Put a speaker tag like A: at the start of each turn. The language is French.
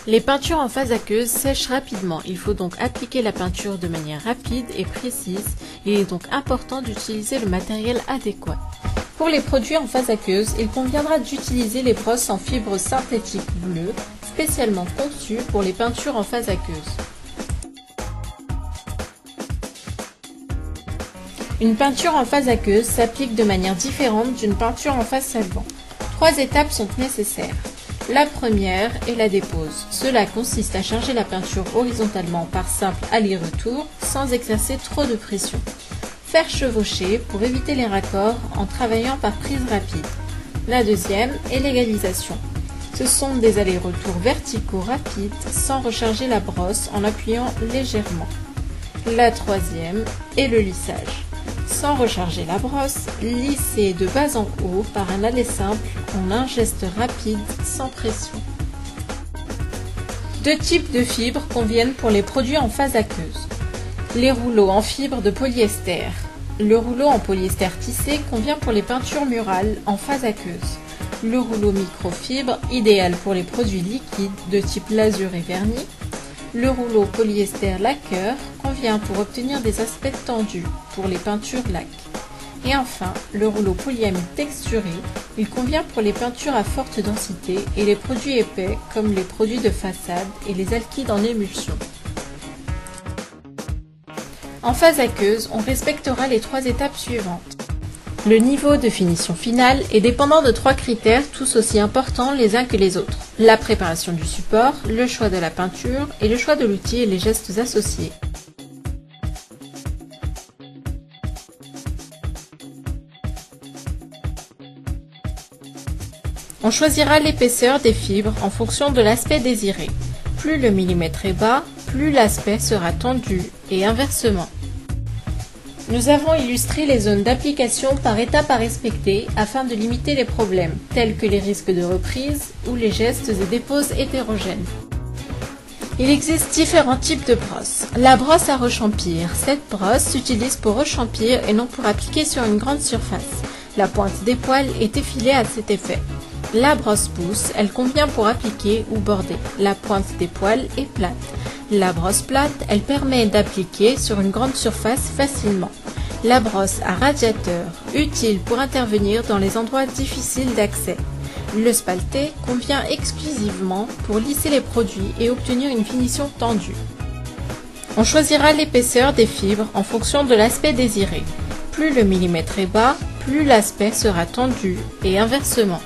A: Les peintures en phase aqueuse sèchent rapidement, il faut donc appliquer la peinture de manière rapide et précise, il est donc important d'utiliser le matériel adéquat. Pour les produits en phase aqueuse, il conviendra d'utiliser les brosses en fibre synthétique bleue, spécialement conçues pour les peintures en phase aqueuse. Une peinture en phase aqueuse s'applique de manière différente d'une peinture en phase solvant. 3 étapes sont nécessaires. La première est la dépose. Cela consiste à charger la peinture horizontalement par simple aller-retour sans exercer trop de pression. Faire chevaucher pour éviter les raccords en travaillant par prise rapide. La deuxième est l'égalisation. Ce sont des allers-retours verticaux rapides sans recharger la brosse en appuyant légèrement. La troisième est le lissage. Sans recharger la brosse, lisser de bas en haut par un aller simple en un geste rapide sans pression. 2 types de fibres conviennent pour les produits en phase aqueuse. Les rouleaux en fibre de polyester. Le rouleau en polyester tissé convient pour les peintures murales en phase aqueuse. Le rouleau microfibre, idéal pour les produits liquides de type lasure et vernis. Le rouleau polyester lacqueur convient pour obtenir des aspects tendus pour les peintures lac. Et enfin, le rouleau polyamide texturé, il convient pour les peintures à forte densité et les produits épais comme les produits de façade et les alkydes en émulsion. En phase aqueuse, on respectera les 3 étapes suivantes. Le niveau de finition finale est dépendant de 3 critères tous aussi importants les uns que les autres. La préparation du support, le choix de la peinture et le choix de l'outil et les gestes associés. On choisira l'épaisseur des fibres en fonction de l'aspect désiré. Plus le millimètre est bas, plus l'aspect sera tendu et inversement. Nous avons illustré les zones d'application par étapes à respecter afin de limiter les problèmes, tels que les risques de reprise ou les gestes et déposes hétérogènes. Il existe différents types de brosses. La brosse à rechampir. Cette brosse s'utilise pour rechampir et non pour appliquer sur une grande surface. La pointe des poils est effilée à cet effet. La brosse pouce, elle convient pour appliquer ou border. La pointe des poils est plate. La brosse plate, elle permet d'appliquer sur une grande surface facilement. La brosse à radiateur, utile pour intervenir dans les endroits difficiles d'accès. Le spalté convient exclusivement pour lisser les produits et obtenir une finition tendue. On choisira l'épaisseur des fibres en fonction de l'aspect désiré. Plus le millimètre est bas, plus l'aspect sera tendu et inversement.